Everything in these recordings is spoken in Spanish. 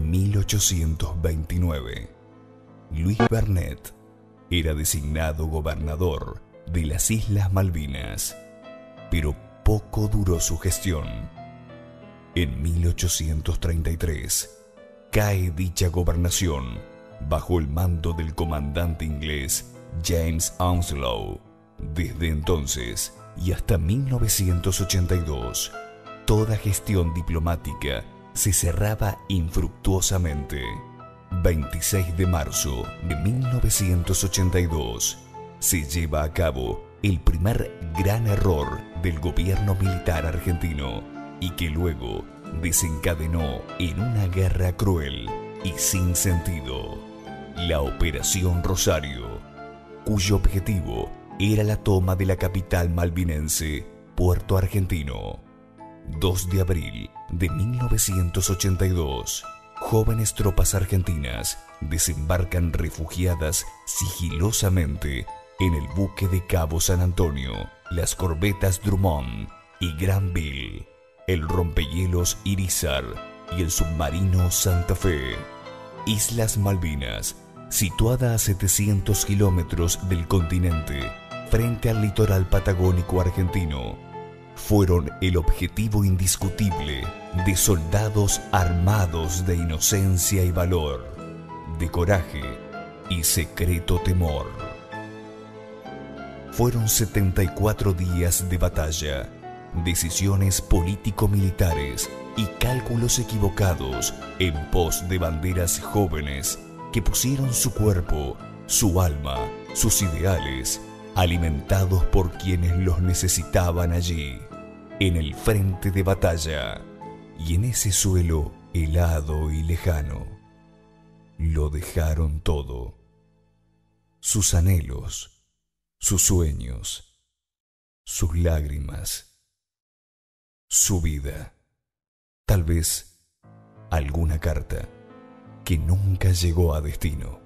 1829, Luis Bernet era designado gobernador de las Islas Malvinas, pero poco duró su gestión. En 1833 cae dicha gobernación bajo el mando del comandante inglés James Onslow. Desde entonces y hasta 1982, toda gestión diplomática se cerraba infructuosamente. 26 de marzo de 1982 se lleva a cabo el primer gran error del gobierno militar argentino y que luego desencadenó en una guerra cruel y sin sentido, la Operación Rosario, cuyo objetivo era la toma de la capital malvinense, Puerto Argentino. 2 de abril de 1982, jóvenes tropas argentinas desembarcan refugiadas sigilosamente en el buque de Cabo San Antonio, las corbetas Drummond y Granville, el rompehielos Irizar y el submarino Santa Fe. Islas Malvinas, situada a 700 kilómetros del continente, frente al litoral patagónico argentino, fueron el objetivo indiscutible de soldados armados de inocencia y valor, de coraje y secreto temor. Fueron 74 días de batalla, decisiones político-militares y cálculos equivocados en pos de banderas jóvenes que pusieron su cuerpo, su alma, sus ideales, alimentados por quienes los necesitaban allí, en el frente de batalla y en ese suelo helado y lejano. Lo dejaron todo: sus anhelos, sus sueños, sus lágrimas, su vida, tal vez alguna carta que nunca llegó a destino.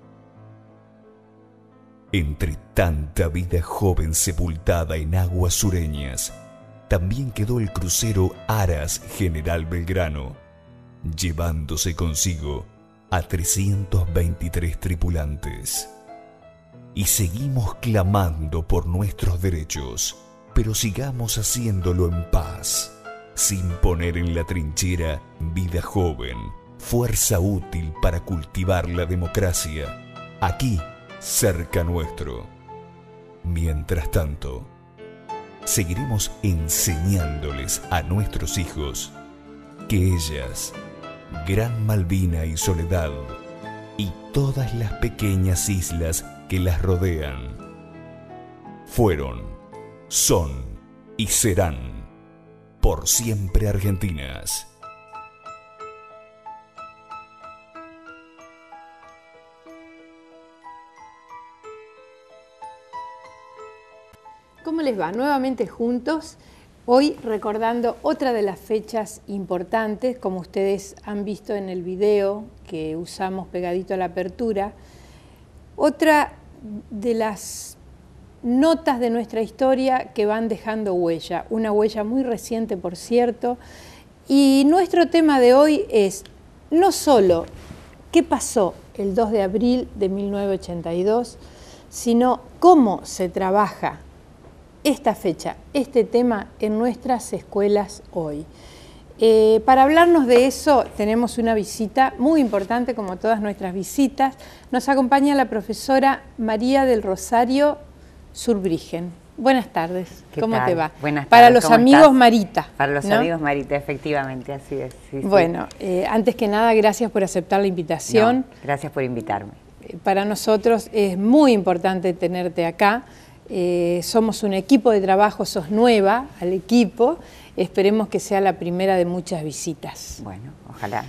Entre tanta vida joven sepultada en aguas sureñas, también quedó el crucero Aras General Belgrano, llevándose consigo a 323 tripulantes. Y seguimos clamando por nuestros derechos, pero sigamos haciéndolo en paz, sin poner en la trinchera vida joven, fuerza útil para cultivar la democracia, aquí, cerca nuestro. Mientras tanto, seguiremos enseñándoles a nuestros hijos que ellas, Gran Malvina y Soledad, y todas las pequeñas islas que las rodean, fueron, son y serán por siempre argentinas. ¿Cómo les va? Nuevamente juntos, hoy recordando otra de las fechas importantes, como ustedes han visto en el video que usamos pegadito a la apertura. Otra de las notas de nuestra historia que van dejando huella, una huella muy reciente, por cierto, y nuestro tema de hoy es no solo qué pasó el 2 de abril de 1982, sino cómo se trabaja esta fecha, este tema en nuestras escuelas hoy. Para hablarnos de eso tenemos una visita muy importante, como todas nuestras visitas. Nos acompaña la profesora María del Rosario Zurbriggen. Buenas tardes, ¿cómo te va? Buenas tardes. Para los amigos Marita. Para los ¿no? amigos Marita, efectivamente, así es. Sí, bueno, antes que nada, gracias por aceptar la invitación. No, gracias por invitarme. Para nosotros es muy importante tenerte acá. Somos un equipo de trabajo, sos nueva al equipo, esperemos que sea la primera de muchas visitas. Bueno, ojalá.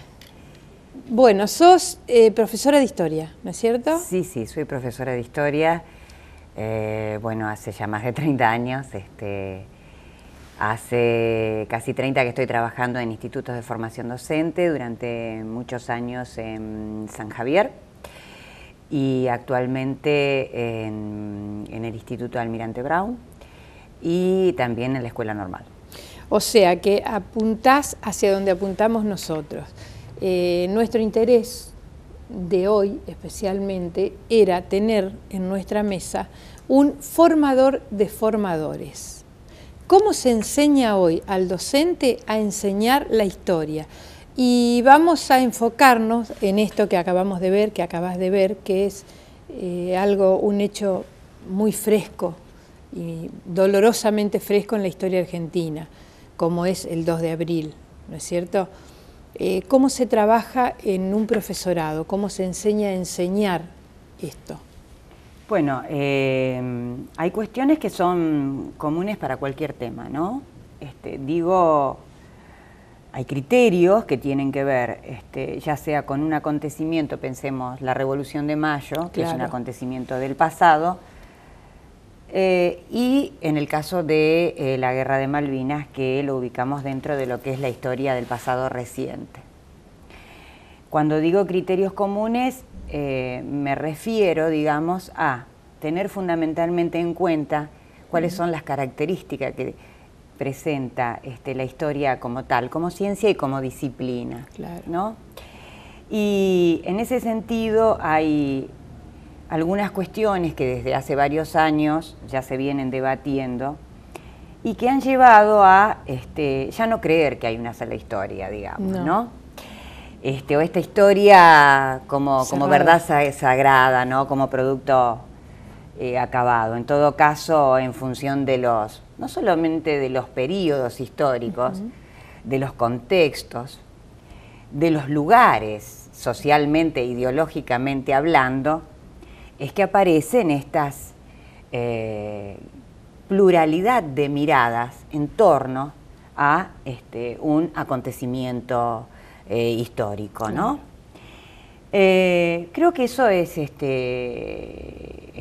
Bueno, sos profesora de historia, ¿no es cierto? Sí, sí, soy profesora de historia, bueno, hace ya más de 30 años, hace casi 30 que estoy trabajando en institutos de formación docente, durante muchos años en San Javier, y actualmente en el Instituto Almirante Brown y también en la Escuela Normal. O sea que apuntás hacia donde apuntamos nosotros. Nuestro interés de hoy especialmente era tener en nuestra mesa un formador de formadores. ¿Cómo se enseña hoy al docente a enseñar la historia? Y vamos a enfocarnos en esto que acabamos de ver, que acabas de ver, que es un hecho muy fresco y dolorosamente fresco en la historia argentina, como es el 2 de abril, ¿no es cierto? ¿Cómo se trabaja en un profesorado? ¿Cómo se enseña a enseñar esto? Bueno, hay cuestiones que son comunes para cualquier tema, ¿no? Hay criterios que tienen que ver, ya sea con un acontecimiento, pensemos la Revolución de Mayo, que es un acontecimiento del pasado, y en el caso de la Guerra de Malvinas, que lo ubicamos dentro de lo que es la historia del pasado reciente. Cuando digo criterios comunes, me refiero, digamos, a tener fundamentalmente en cuenta cuáles son las características que presenta la historia como tal, como ciencia y como disciplina, ¿no? Y en ese sentido hay algunas cuestiones que desde hace varios años ya se vienen debatiendo y que han llevado a ya no creer que hay una sola historia, digamos, ¿no? O esta historia como verdad sagrada, ¿no? Como producto acabado. En todo caso, en función de no solamente de los periodos históricos, de los contextos, de los lugares, socialmente, ideológicamente hablando, es que aparecen estas pluralidad de miradas en torno a un acontecimiento histórico, ¿no? Creo que eso es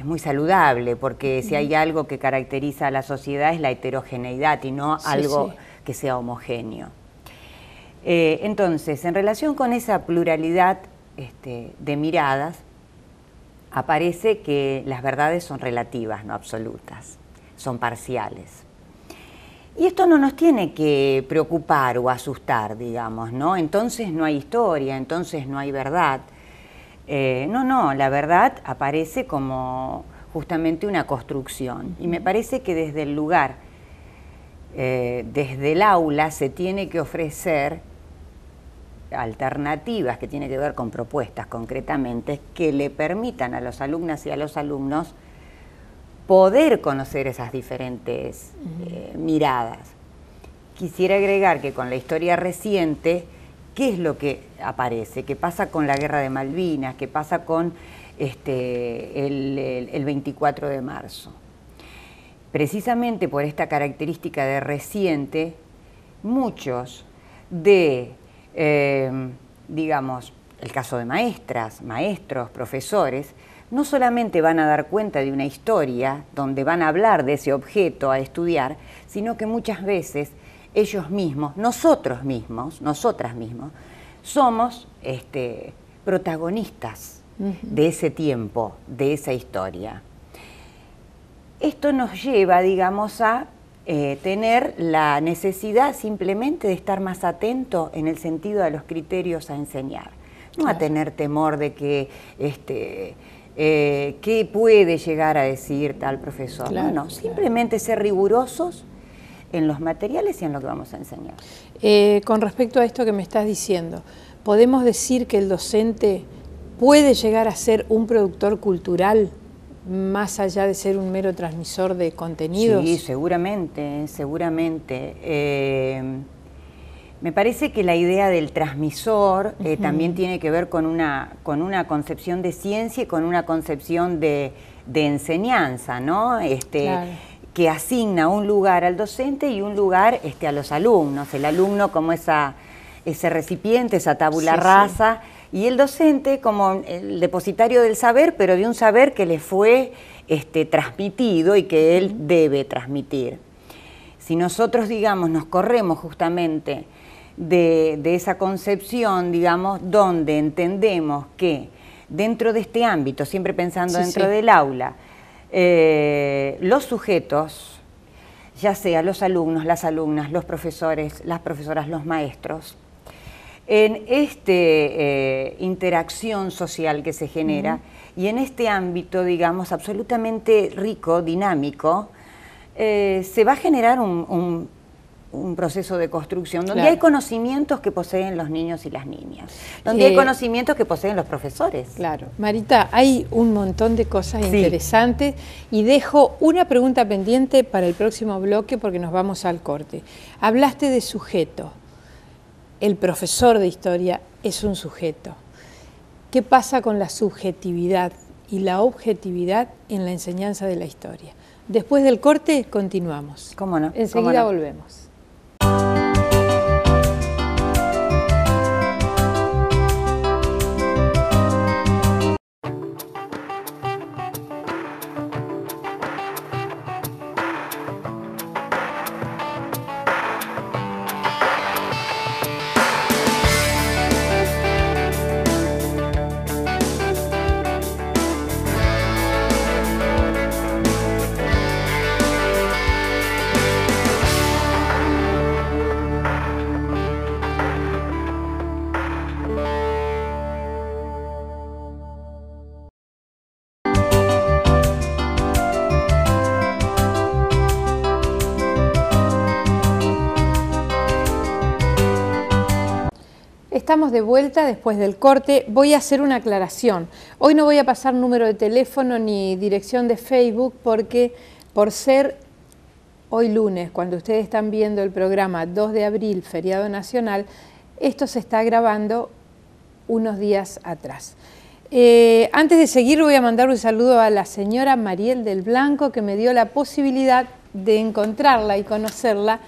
muy saludable, porque si hay algo que caracteriza a la sociedad es la heterogeneidad y no algo que sea homogéneo. Entonces, en relación con esa pluralidad de miradas, aparece que las verdades son relativas, no absolutas, son parciales. Y esto no nos tiene que preocupar o asustar, digamos, ¿no? Entonces no hay historia, entonces no hay verdad. No, la verdad aparece como justamente una construcción. Y me parece que desde el lugar, desde el aula, se tiene que ofrecer alternativas que tienen que ver con propuestas concretamente que le permitan a las alumnas y a los alumnos poder conocer esas diferentes miradas. Quisiera agregar que con la historia reciente, ¿qué es lo que aparece? ¿Qué pasa con la Guerra de Malvinas? ¿Qué pasa con el 24 de marzo? Precisamente por esta característica de reciente, muchos de digamos, el caso de maestras, maestros, profesores, no solamente van a dar cuenta de una historia donde van a hablar de ese objeto a estudiar, sino que muchas veces ellos mismos, nosotras mismos, somos protagonistas de ese tiempo, de esa historia. Esto nos lleva, digamos, a tener la necesidad simplemente de estar más atento en el sentido de los criterios a enseñar, no a tener temor de que qué puede llegar a decir tal profesor, no, simplemente ser rigurosos en los materiales y en lo que vamos a enseñar. Con respecto a esto que me estás diciendo, ¿podemos decir que el docente puede llegar a ser un productor cultural más allá de ser un mero transmisor de contenidos? Sí, seguramente. Me parece que la idea del transmisor también tiene que ver con una concepción de ciencia y con una concepción de enseñanza, ¿no? Que asigna un lugar al docente y un lugar a los alumnos. El alumno como ese recipiente, esa tabula rasa, y el docente como el depositario del saber, pero de un saber que le fue transmitido y que él debe transmitir. Si nosotros, digamos, nos corremos justamente de esa concepción, digamos, donde entendemos que dentro de este ámbito, siempre pensando dentro del aula, los sujetos, ya sea los alumnos, las alumnas, los profesores, las profesoras, los maestros, en esta interacción social que se genera y en este ámbito, digamos, absolutamente rico, dinámico, se va a generar un proceso de construcción donde hay conocimientos que poseen los niños y las niñas, donde hay conocimientos que poseen los profesores. Claro. Marita, hay un montón de cosas interesantes y dejo una pregunta pendiente para el próximo bloque porque nos vamos al corte. Hablaste de sujeto. El profesor de historia es un sujeto. ¿Qué pasa con la subjetividad y la objetividad en la enseñanza de la historia? Después del corte continuamos. ¿Cómo no? Enseguida volvemos. Estamos de vuelta después del corte. Voy a hacer una aclaración. Hoy no voy a pasar número de teléfono ni dirección de Facebook porque por ser hoy lunes, cuando ustedes están viendo el programa 2 de abril, feriado nacional, esto se está grabando unos días atrás. Antes de seguir voy a mandar un saludo a la señora Mariel del Blanco que me dio la posibilidad de encontrarla y conocerla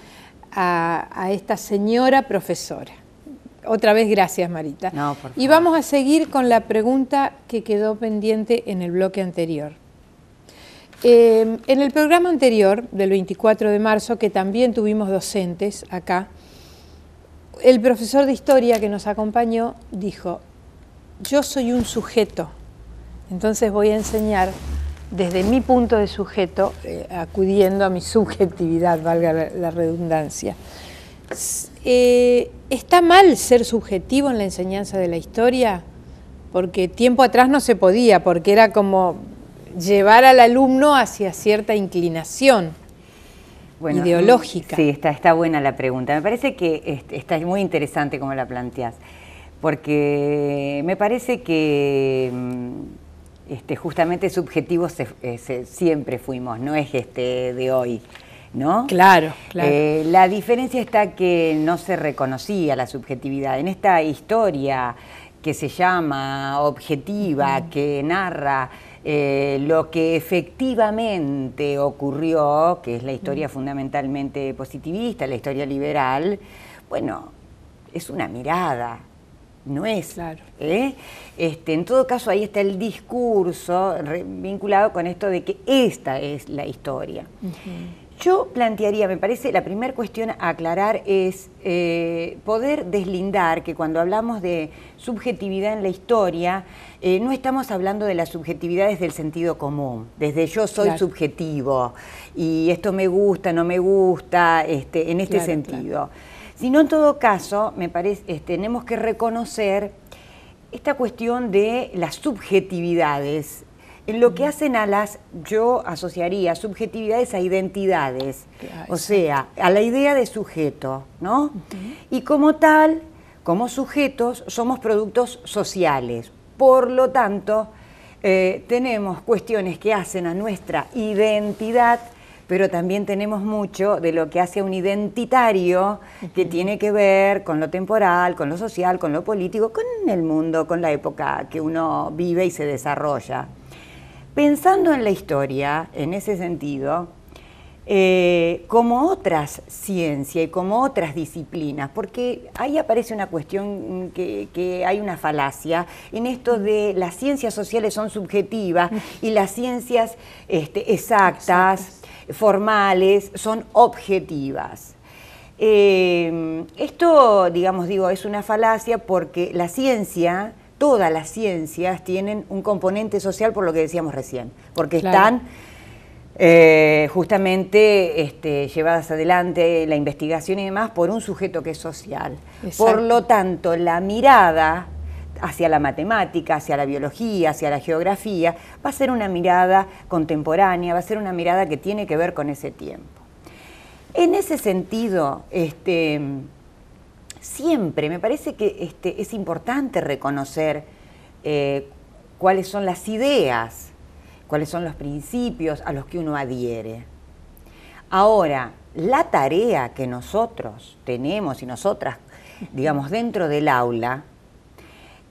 a esta señora profesora. Otra vez gracias, Marita. No, por favor. Y vamos a seguir con la pregunta que quedó pendiente en el bloque anterior. En el programa anterior, del 24 de marzo, que también tuvimos docentes acá, el profesor de historia que nos acompañó dijo, yo soy un sujeto, entonces voy a enseñar desde mi punto de sujeto, acudiendo a mi subjetividad, valga la redundancia. ¿Está mal ser subjetivo en la enseñanza de la historia? Porque tiempo atrás no se podía, porque era como llevar al alumno hacia cierta inclinación ideológica. Sí, está buena la pregunta. Me parece que está muy interesante como la planteás, porque me parece que justamente subjetivos siempre fuimos, no es de hoy, ¿no? Claro, claro. La diferencia está que no se reconocía la subjetividad. En esta historia que se llama objetiva, que narra lo que efectivamente ocurrió, que es la historia fundamentalmente positivista, la historia liberal, bueno, es una mirada, no es. Claro. En todo caso, ahí está el discurso vinculado con esto de que esta es la historia. Yo plantearía, me parece, la primera cuestión a aclarar es poder deslindar que cuando hablamos de subjetividad en la historia, no estamos hablando de la subjetividad desde el sentido común, desde yo soy subjetivo y esto me gusta, no me gusta, en este sentido. Sino en todo caso, me parece, tenemos que reconocer esta cuestión de las subjetividades, en lo que hacen yo asociaría subjetividades a identidades, o sea, a la idea de sujeto, ¿no? Y como tal, como sujetos, somos productos sociales. Por lo tanto, tenemos cuestiones que hacen a nuestra identidad, pero también tenemos mucho de lo que hace a un identitario que tiene que ver con lo temporal, con lo social, con lo político, con el mundo, con la época que uno vive y se desarrolla. Pensando en la historia, en ese sentido, como otras ciencias y como otras disciplinas, porque ahí aparece una cuestión que hay una falacia en esto de las ciencias sociales son subjetivas y las ciencias exactas, formales, son objetivas. Esto, es una falacia porque la ciencia, todas las ciencias tienen un componente social por lo que decíamos recién, porque están justamente llevadas adelante la investigación y demás por un sujeto que es social. Exacto. Por lo tanto, la mirada hacia la matemática, hacia la biología, hacia la geografía, va a ser una mirada contemporánea, va a ser una mirada que tiene que ver con ese tiempo. En ese sentido, siempre me parece que es importante reconocer cuáles son las ideas, cuáles son los principios a los que uno adhiere. Ahora, la tarea que nosotros tenemos y nosotras, digamos, dentro del aula,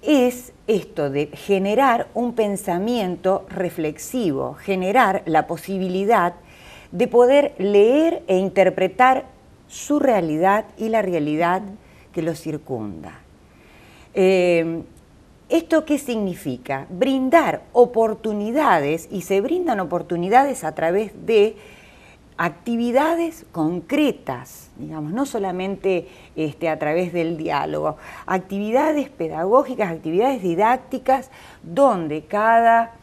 es esto de generar un pensamiento reflexivo, generar la posibilidad de poder leer e interpretar su realidad y la realidad que lo circunda. ¿Esto qué significa? Brindar oportunidades, y se brindan oportunidades a través de actividades concretas, digamos, no solamente a través del diálogo, actividades pedagógicas, actividades didácticas, donde cada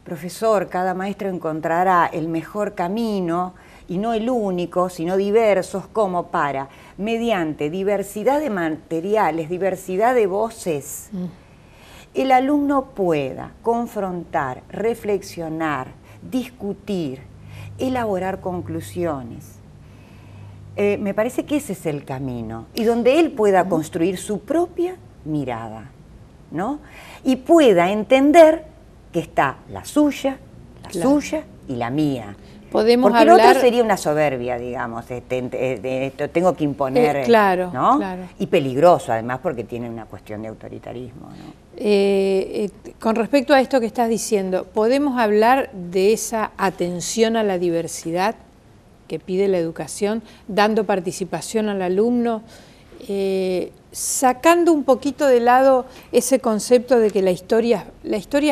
profesor, cada maestro encontrará el mejor camino, y no el único, sino diversos, como para, mediante diversidad de materiales, diversidad de voces, el alumno pueda confrontar, reflexionar, discutir, elaborar conclusiones. Me parece que ese es el camino, y donde él pueda construir su propia mirada, ¿no? Y pueda entender que está la suya y la mía. Porque el otro sería una soberbia, digamos, tengo que imponer, ¿no? Claro. Y peligroso además porque tiene una cuestión de autoritarismo, ¿no? Con respecto a esto que estás diciendo, ¿podemos hablar de esa atención a la diversidad que pide la educación, dando participación al alumno, sacando un poquito de lado ese concepto de que la historia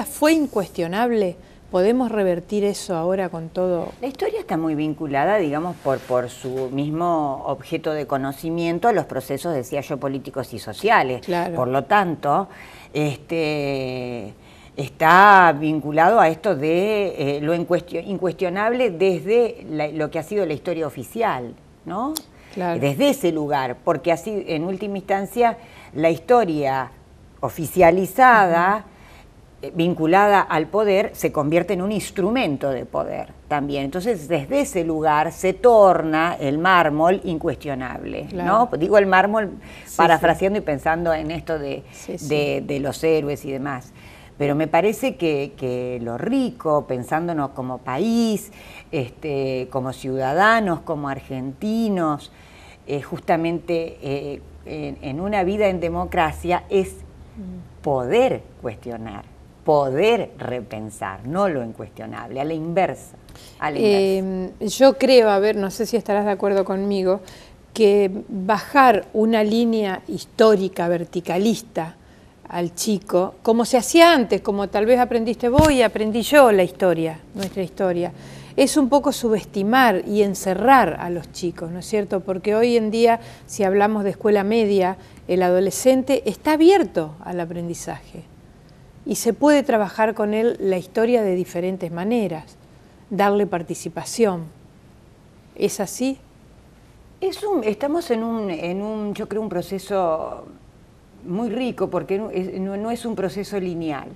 fue incuestionable? ¿Podemos revertir eso ahora con todo? La historia está muy vinculada, digamos, por su mismo objeto de conocimiento a los procesos, decía yo, políticos y sociales. Claro. Por lo tanto, está vinculado a esto de lo incuestionable desde lo que ha sido la historia oficial, ¿no? Claro. Desde ese lugar, porque así, en última instancia, la historia oficializada, vinculada al poder, se convierte en un instrumento de poder también. Entonces, desde ese lugar se torna el mármol incuestionable, claro, ¿no? Digo el mármol parafraseando y pensando en esto de los héroes y demás. Pero me parece que lo rico, pensándonos como país, como ciudadanos, como argentinos, justamente en una vida en democracia, es poder cuestionar, poder repensar, no lo incuestionable, a la inversa. Yo creo, a ver, no sé si estarás de acuerdo conmigo, que bajar una línea histórica verticalista al chico, como se hacía antes, como tal vez aprendiste vos y aprendí yo la historia, nuestra historia, es un poco subestimar y encerrar a los chicos, ¿no es cierto? Porque hoy en día, si hablamos de escuela media, el adolescente está abierto al aprendizaje y se puede trabajar con él la historia de diferentes maneras, darle participación. ¿Es así? Estamos en un, yo creo, un proceso muy rico, porque no es un proceso lineal,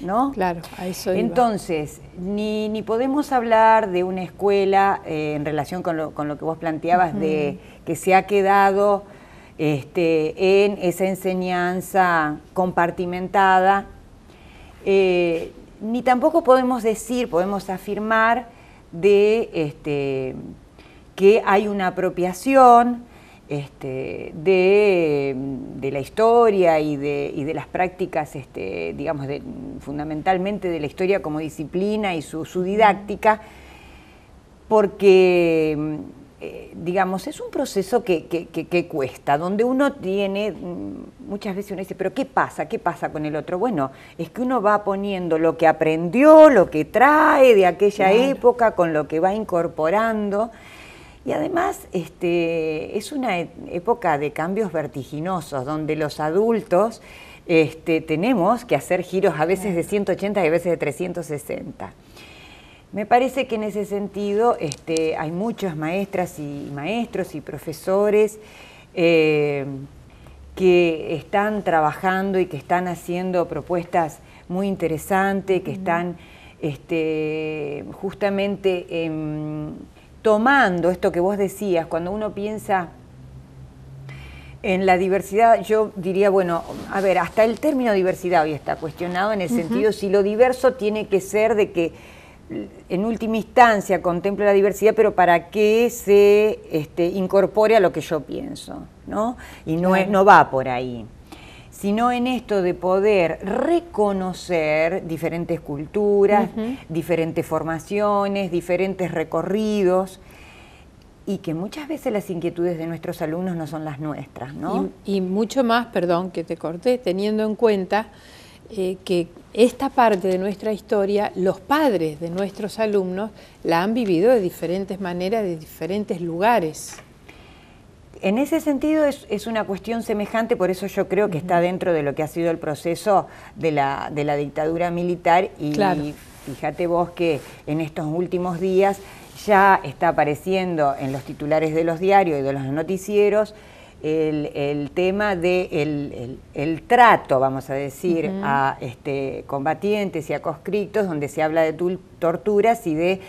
¿no? Claro, a eso iba. Entonces, ni podemos hablar de una escuela en relación con lo que vos planteabas, de que se ha quedado en esa enseñanza compartimentada, ni tampoco podemos afirmar de que hay una apropiación de la historia y de las prácticas, digamos, fundamentalmente de la historia como disciplina y su didáctica, porque, digamos, es un proceso que cuesta, donde uno tiene, muchas veces uno dice, pero ¿qué pasa? ¿Qué pasa con el otro? Bueno, es que uno va poniendo lo que aprendió, lo que trae de aquella época, con lo que va incorporando. Y además es una época de cambios vertiginosos, donde los adultos tenemos que hacer giros a veces de 180 y a veces de 360. Me parece que en ese sentido hay muchas maestras y maestros y profesores que están trabajando y que están haciendo propuestas muy interesantes, que están justamente tomando esto que vos decías. Cuando uno piensa en la diversidad, yo diría, bueno, a ver, hasta el término diversidad hoy está cuestionado en el sentido si lo diverso tiene que ser de que en última instancia contemple la diversidad, pero para que se incorpore a lo que yo pienso, ¿no? Y no va por ahí, sino en esto de poder reconocer diferentes culturas, diferentes formaciones, diferentes recorridos, y que muchas veces las inquietudes de nuestros alumnos no son las nuestras, ¿no? Y mucho más, perdón que te corté, teniendo en cuenta que esta parte de nuestra historia, los padres de nuestros alumnos la han vivido de diferentes maneras, de diferentes lugares. En ese sentido es una cuestión semejante, por eso yo creo que está dentro de lo que ha sido el proceso de la dictadura militar, y fíjate vos que en estos últimos días ya está apareciendo en los titulares de los diarios y de los noticieros el tema del el trato, vamos a decir, a combatientes y a conscriptos, donde se habla de torturas y de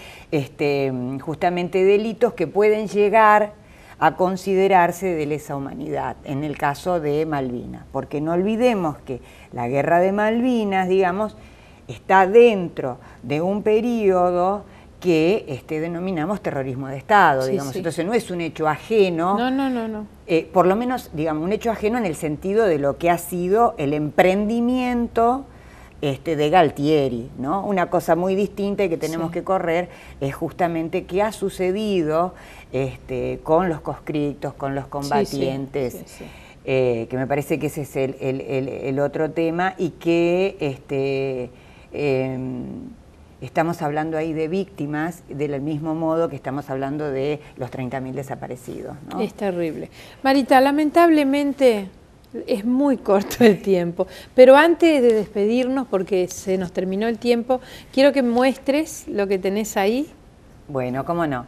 justamente delitos que pueden llegar a considerarse de lesa humanidad, en el caso de Malvinas, porque no olvidemos que la guerra de Malvinas, digamos, está dentro de un periodo que denominamos terrorismo de Estado, digamos. Entonces no es un hecho ajeno, no. Por lo menos, digamos, un hecho ajeno en el sentido de lo que ha sido el emprendimiento de Galtieri, ¿no? Una cosa muy distinta y que tenemos que correr es justamente qué ha sucedido con los conscriptos, con los combatientes, que me parece que ese es el otro tema, y que estamos hablando ahí de víctimas del mismo modo que estamos hablando de los 30.000 desaparecidos, ¿no? Es terrible. Marita, lamentablemente es muy corto el tiempo, pero antes de despedirnos, porque se nos terminó el tiempo, quiero que muestres lo que tenés ahí. Bueno, cómo no.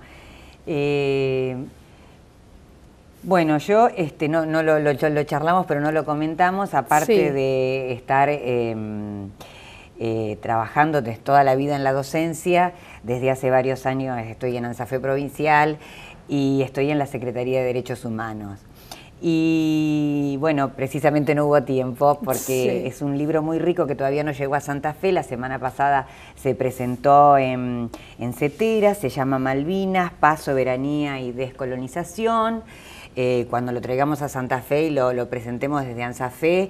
Bueno, yo no lo charlamos, pero no lo comentamos, aparte de estar trabajando desde toda la vida en la docencia. Desde hace varios años estoy en ANSAFE provincial y estoy en la Secretaría de Derechos Humanos. Y bueno, precisamente no hubo tiempo porque es un libro muy rico que todavía no llegó a Santa Fe. La semana pasada se presentó en CETERA, se llama Malvinas, Paz, Soberanía y Descolonización. Cuando lo traigamos a Santa Fe y lo presentemos desde ANSAFE,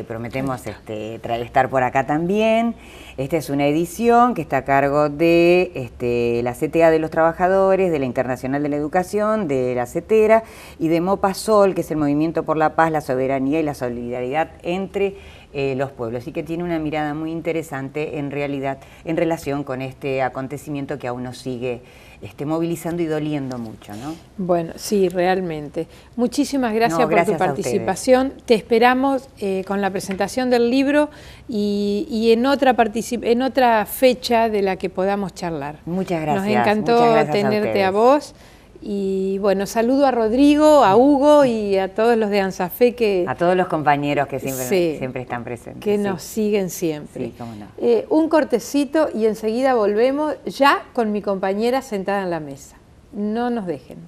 prometemos estar por acá también. Esta es una edición que está a cargo de la CTA de los Trabajadores, de la Internacional de la Educación, de la CETERA y de MOPASOL, que es el Movimiento por la Paz, la Soberanía y la Solidaridad entre los pueblos, y que tiene una mirada muy interesante en realidad en relación con este acontecimiento que aún nos sigue movilizando y doliendo mucho, ¿no? Bueno, sí, realmente. Muchísimas gracias por tu participación. Te esperamos con la presentación del libro y en otra fecha de la que podamos charlar. Muchas gracias. Nos encantó tenerte a vos. Y bueno, saludo a Rodrigo, a Hugo y a todos los de ANSAFE a todos los compañeros que siempre están presentes. Que nos siguen siempre. Sí, cómo no. Un cortecito y enseguida volvemos ya con mi compañera sentada en la mesa. No nos dejen.